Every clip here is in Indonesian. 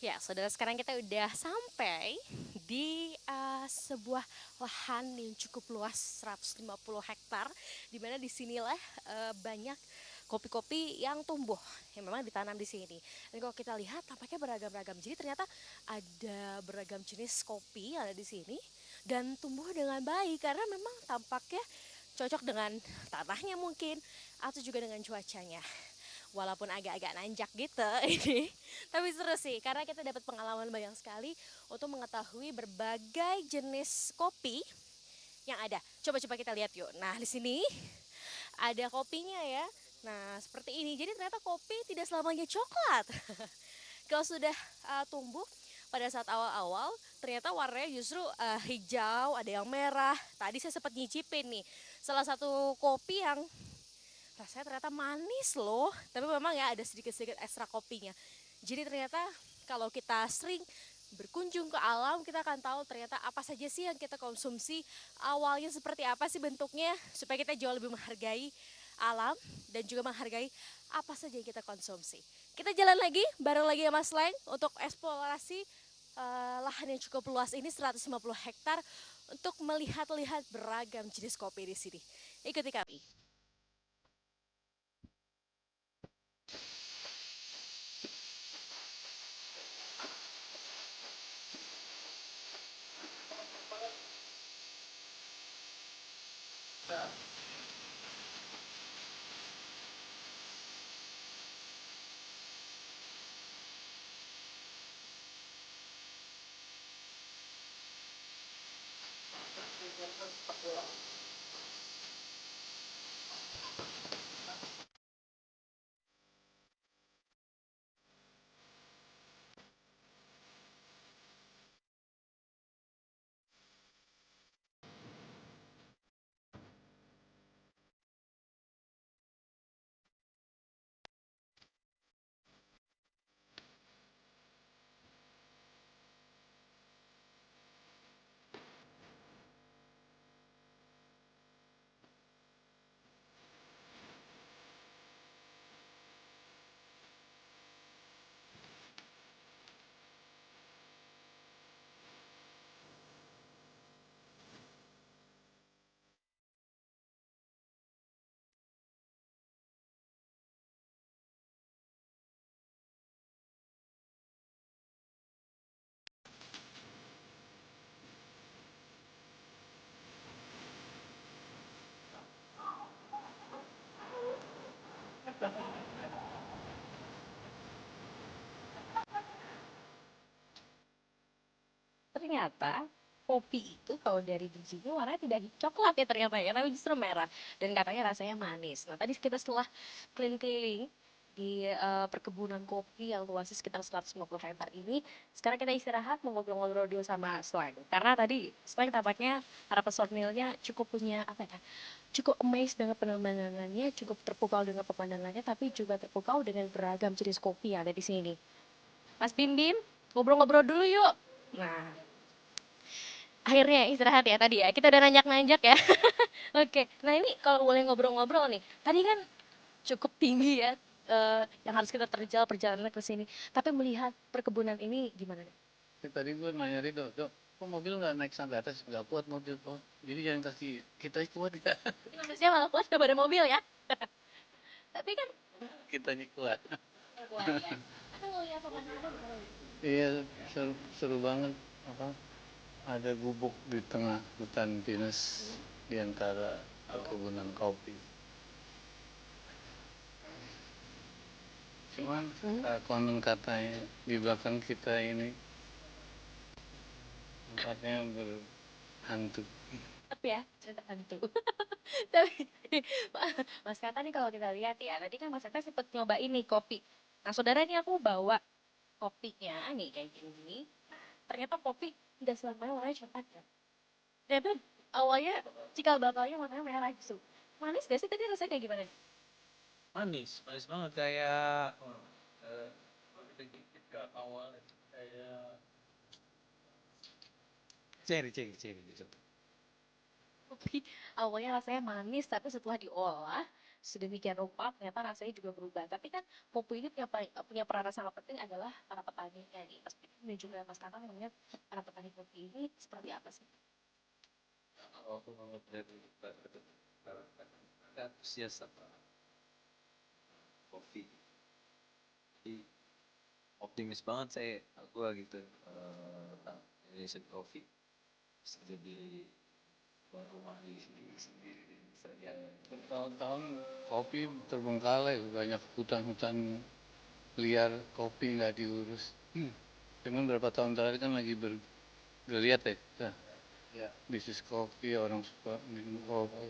Ya, saudara, sekarang kita udah sampai di sebuah lahan yang cukup luas 150 hektar, di mana disinilah banyak kopi-kopi yang tumbuh, yang memang ditanam di sini. Dan kalau kita lihat tampaknya beragam-ragam. Jadi ternyata ada beragam jenis kopi yang ada di sini dan tumbuh dengan baik karena memang tampaknya cocok dengan tanahnya mungkin atau juga dengan cuacanya. Walaupun agak-agak nanjak gitu ini, tapi seru sih karena kita dapat pengalaman banyak sekali untuk mengetahui berbagai jenis kopi yang ada. Coba-coba kita lihat yuk. Nah, di sini ada kopinya ya. Nah, seperti ini. Jadi ternyata kopi tidak selamanya coklat. Kalau sudah tumbuh pada saat awal-awal, ternyata warnanya justru hijau, ada yang merah. Tadi saya sempat nyicipin nih salah satu kopi yang rasanya ternyata manis loh, tapi memang ya ada sedikit-sedikit ekstra kopinya. Jadi ternyata kalau kita sering berkunjung ke alam, kita akan tahu ternyata apa saja sih yang kita konsumsi, awalnya seperti apa sih bentuknya, supaya kita jauh lebih menghargai alam dan juga menghargai apa saja yang kita konsumsi. Kita jalan lagi, bareng lagi ya Mas Leng untuk eksplorasi lahan yang cukup luas ini 150 hektar untuk melihat-lihat beragam jenis kopi di sini. Ikuti kami. Ternyata kopi itu kalau dari bijinya warnanya tidak coklat ya ternyata ya, tapi justru merah dan katanya rasanya manis. Nah tadi kita setelah keliling-keliling di perkebunan kopi yang luasnya sekitar 150 hektar ini, sekarang kita istirahat mau ngobrol-ngobrol dulu sama Slang. Karena tadi Slang tampaknya para personilnya cukup punya apa ya, cukup amazed dengan pemandangannya, cukup terpukau dengan pemandangannya, tapi juga terpukau dengan beragam jenis kopi yang ada di sini. Mas Bim Bim, ngobrol-ngobrol dulu yuk. Nah, akhirnya istirahat ya tadi ya. Kita udah nanjak-nanjak ya. Oke. Nah, ini kalau boleh ngobrol-ngobrol nih. Tadi kan cukup tinggi ya yang harus kita terjal perjalanan ke sini. Tapi melihat perkebunan ini gimana nih? Tadi gue nanya Rido, Dok, kok mobil nggak naik sampai atas? Nggak kuat mobil kok. Jadi jangan kasih kita kuat ya. Ini manusia malah kuat daripada mobil ya. Tapi kan Kitanya kuat. kuat ya. Tapi ngelihat pemandangannya gimana nih? Iya, seru, seru banget. Apa? Ada gubuk di tengah hutan pinus di antara perkebunan kopi. Cuman konon katanya di belakang kita ini tempatnya berhantu. Tapi ya, cerita hantu. Tapi Mas Kata nih kalau kita lihat ya, tadi kan Mas Kata sempet nyoba ini kopi. Nah, saudara ini aku bawa kopinya nih kayak gini. Ternyata kopi tidak selamanya warnanya coklat ya. Ternyata awalnya cikal bakalnya warnanya merah gitu. Manis gak sih tadi rasanya kayak gimana? Manis, manis banget kayak eh, kita gigit ke awal kayak cherry gitu. Kopi awalnya rasanya manis tapi setelah diolah sedemikian rupa ternyata rasanya juga berubah. Tapi kan kopi ini punya peran sangat penting adalah para petaninya nih, Mas Pipin dan juga Mas Kakang melihat para petani kopi ini seperti apa sih? Kalau aku ngeliat dari antusias apa kopi, jadi optimis banget aku gitu tentang Indonesian Coffee bisa jadi tuan rumah di sini sendiri bisa diandalkan. Bertahun-tahun kopi terbengkalai, banyak hutan-hutan liar kopi nggak diurus. Cuman berapa tahun terakhir kan lagi bergeliat ya, nah, Ya, bisnis kopi, orang suka minum kopi.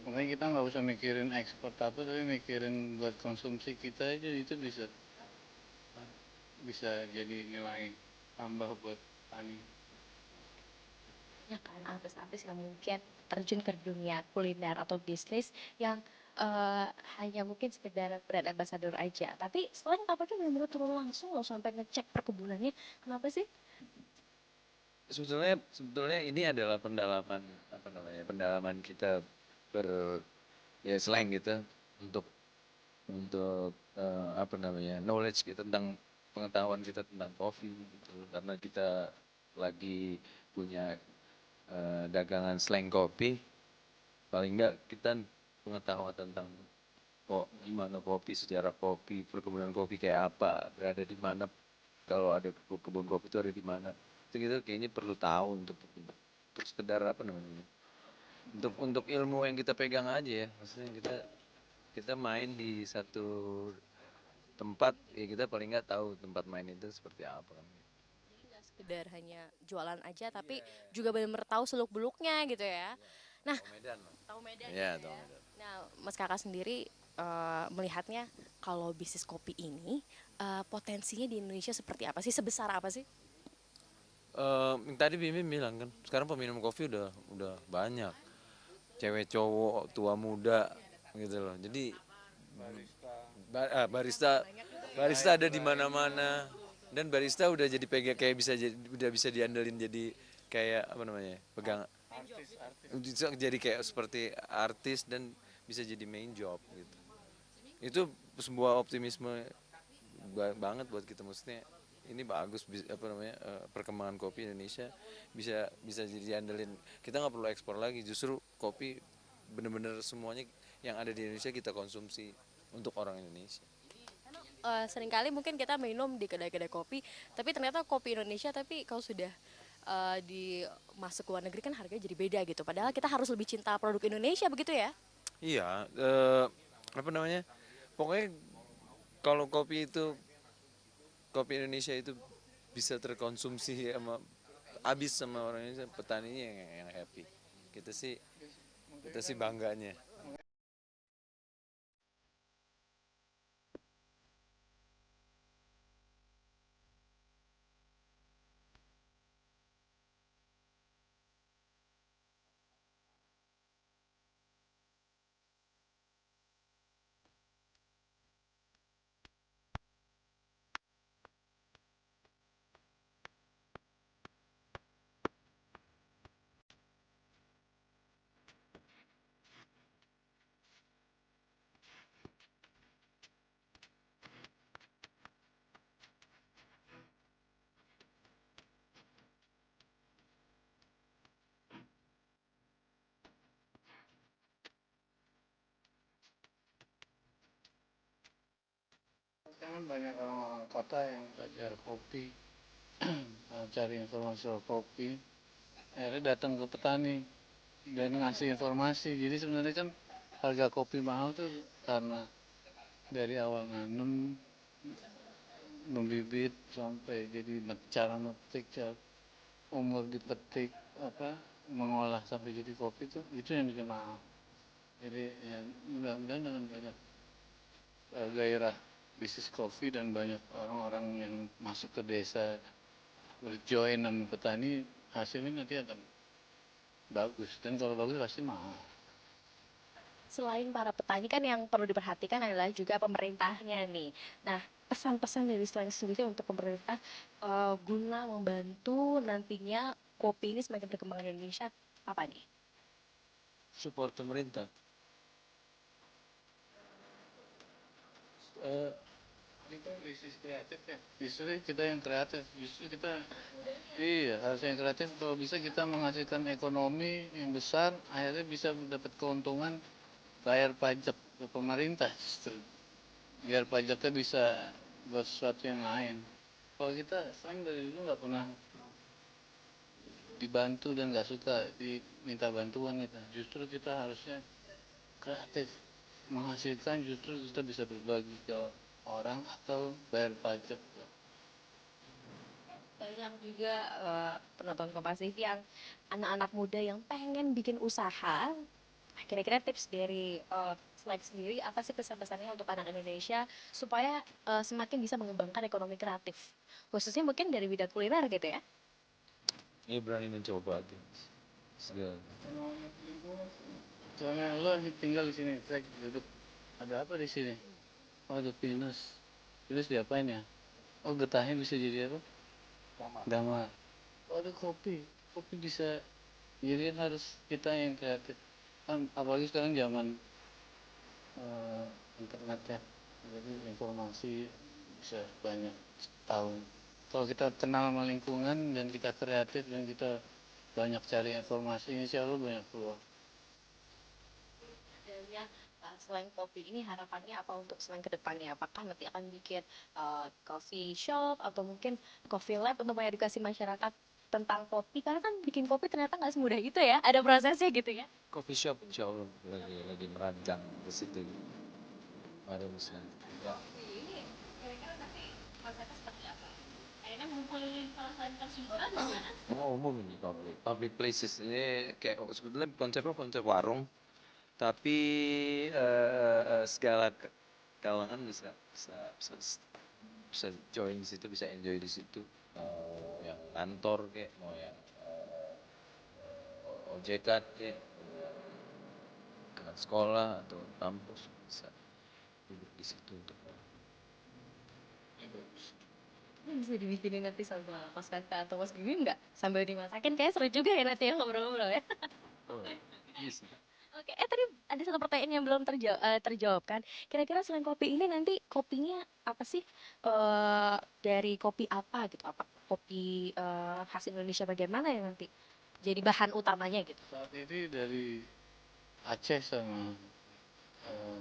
Makanya kita nggak usah mikirin ekspor apa, tapi mikirin buat konsumsi kita aja itu bisa bisa jadi nilai tambah buat tani. Ya kan artis-artis yang mungkin terjun ke dunia kuliner atau bisnis yang hanya mungkin sekedar brand ambassador aja. Tapi setelah apa tuh benar-benar turun langsung loh sampai ngecek perkebunannya. Kenapa sih? sebetulnya ini adalah pendalaman apa namanya pendalaman kita ber ya slang gitu untuk apa namanya knowledge kita tentang pengetahuan kita tentang kopi gitu karena kita lagi punya dagangan slang kopi paling enggak kita pengetahuan tentang kok gimana kopi sejarah kopi perkebunan kopi kayak apa berada di mana kalau ada kebun kopi itu ada di mana itu kita kayaknya perlu tahu untuk sekedar apa namanya untuk ilmu yang kita pegang aja ya maksudnya kita main di satu tempat ya kita paling nggak tahu tempat main itu seperti apa kan. Jadi nggak sekedar hanya jualan aja, tapi juga benar-benar tahu seluk-beluknya gitu ya. Nah, Tahu Medan lah. tahu Medan Ya, gitu tahu ya. Medan. Nah, Mas Kakak sendiri melihatnya kalau bisnis kopi ini potensinya di Indonesia seperti apa sih? Sebesar apa sih? Yang tadi Bimi bilang kan, sekarang peminum kopi udah banyak, cewek cowok tua muda gitu loh. Jadi barista barista ada di mana-mana dan barista udah jadi pegang kayak udah bisa diandelin jadi kayak apa namanya pegang jadi kayak seperti artis dan bisa jadi main job gitu. Itu sebuah optimisme banget buat kita maksudnya ini bagus apa namanya perkembangan kopi Indonesia bisa bisa jadi andelin kita nggak perlu ekspor lagi justru kopi bener-bener semuanya yang ada di Indonesia kita konsumsi untuk orang Indonesia. Seringkali mungkin kita minum di kedai-kedai kopi, tapi ternyata kopi Indonesia, tapi kalau sudah di masuk ke luar negeri kan harganya jadi beda gitu. Padahal kita harus lebih cinta produk Indonesia begitu ya. Iya apa namanya pokoknya kalau kopi Indonesia itu bisa terkonsumsi sama habis sama orang Indonesia petaninya yang happy kita sih bangganya. Kan banyak orang-orang kota yang belajar kopi, cari informasi soal kopi, akhirnya datang ke petani dan ngasih informasi. Jadi sebenarnya kan harga kopi mahal tuh karena dari awal nanam, membibit sampai jadi cara metik, cara umur dipetik, apa mengolah sampai jadi kopi itu yang bikin mahal. Jadi ya mudah-mudahan dengan banyak gairah bisnis kopi dan banyak orang-orang yang masuk ke desa berjoin sama petani, hasilnya nanti akan bagus, dan kalau bagus pasti mahal. Selain para petani kan yang perlu diperhatikan adalah juga pemerintahnya nih. Nah, pesan-pesan dari Slang sendiri untuk pemerintah guna membantu nantinya kopi ini semakin berkembang di Indonesia apa nih? Support pemerintah Eh, ini kan bisnis kreatif ya. Justru kita yang kreatif, justru kita iya harus yang kreatif. Kalau bisa kita menghasilkan ekonomi yang besar, akhirnya bisa mendapat keuntungan bayar pajak ke pemerintah justru. Biar pajaknya bisa buat sesuatu yang lain. Kalau kita sering dari dulu nggak pernah dibantu dan nggak suka diminta bantuan kita. Justru kita harusnya kreatif, menghasilkan justru kita bisa berbagi ke orang atau bayar pajak. Banyak juga penonton Kompas TV yang anak-anak muda yang pengen bikin usaha. Kira-kira tips dari Slack sendiri apa sih pesan-pesannya untuk anak Indonesia supaya semakin bisa mengembangkan ekonomi kreatif, khususnya mungkin dari bidang kuliner gitu ya? Ini berani mencoba tuh. Segala. Soalnya lo tinggal di sini, saya duduk. Ada apa di sini? Oh, ada pinus. Pinus diapain ya? Oh, getahnya bisa jadi apa? Damar. Oh, ada kopi. Kopi bisa. Jadi kan harus kita yang kreatif. Kan apalagi sekarang zaman eh, internet ya. Jadi informasi bisa banyak tahu. Kalau kita kenal sama lingkungan dan kita kreatif dan kita banyak cari informasi, insya Allah banyak peluang. Dan ya, selain kopi ini harapannya apa untuk selain kedepannya? Apakah nanti akan bikin coffee shop atau mungkin coffee lab untuk mengedukasi masyarakat tentang kopi? Karena kan bikin kopi ternyata nggak semudah itu ya, ada prosesnya gitu ya. Coffee shop insya Allah lagi merancang ke situ. Ada usaha. Ya. Ini kira-kira nanti konsepnya seperti apa? Akhirnya ngumpulin salah konsumen gimana? Oh, umum ini public places ini kayak sebetulnya konsepnya konsep warung, tapi segala kalangan bisa join di situ, bisa enjoy di situ. Mau yang kantor kayak, mau yang OJK kayak, dengan sekolah atau kampus bisa duduk di situ untuk Bisa dibikinin nanti sama Mas Kaka atau Mas Bibim nggak? Sambil dimasakin kayak seru juga ya nanti ya ngobrol-ngobrol ya. oh, bisa. Oke, tadi ada satu pertanyaan yang belum terjawab kan. Kira-kira selain kopi ini nanti kopinya apa sih? Dari kopi apa gitu? Apa kopi khas Indonesia bagian mana ya nanti? Jadi bahan utamanya gitu. Saat ini dari Aceh sama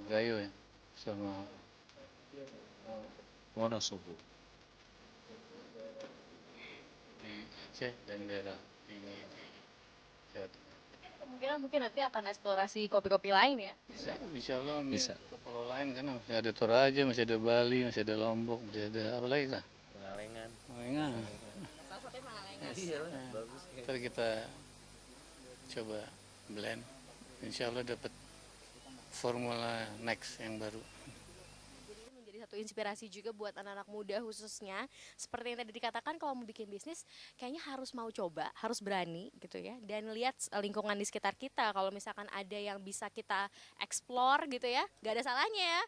Gayo ya, sama Wonosobo. di Aceh dan daerah di Jawa Tengah. Kemungkinan mungkin nanti akan eksplorasi kopi-kopi lain ya. Bisa, insya Allah Bisa. ke pulau lain kan masih ada Toraja, masih ada Bali, masih ada Lombok, masih ada apa lagi kah? Pengalengan. Pengalengan. Salah satunya Pangalengan. Iya lah, Nah, bagus. ntar kita coba blend, insya Allah dapat formula next yang baru. Jadi ini menjadi satu inspirasi juga buat anak-anak muda khususnya seperti yang tadi dikatakan kalau mau bikin bisnis kayaknya harus mau coba, harus berani gitu ya dan lihat lingkungan di sekitar kita kalau misalkan ada yang bisa kita explore gitu ya, gak ada salahnya ya.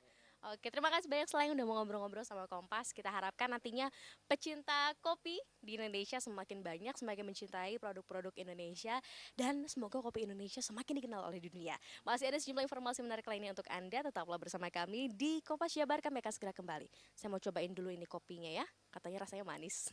Oke, terima kasih banyak selain udah mau ngobrol-ngobrol sama Kompas. Kita harapkan nantinya pecinta kopi di Indonesia semakin banyak, semakin mencintai produk-produk Indonesia, dan semoga kopi Indonesia semakin dikenal oleh dunia. Masih ada sejumlah informasi menarik lainnya untuk Anda, tetaplah bersama kami di Kompas Jabar, kami akan segera kembali. Saya mau cobain dulu ini kopinya ya, katanya rasanya manis.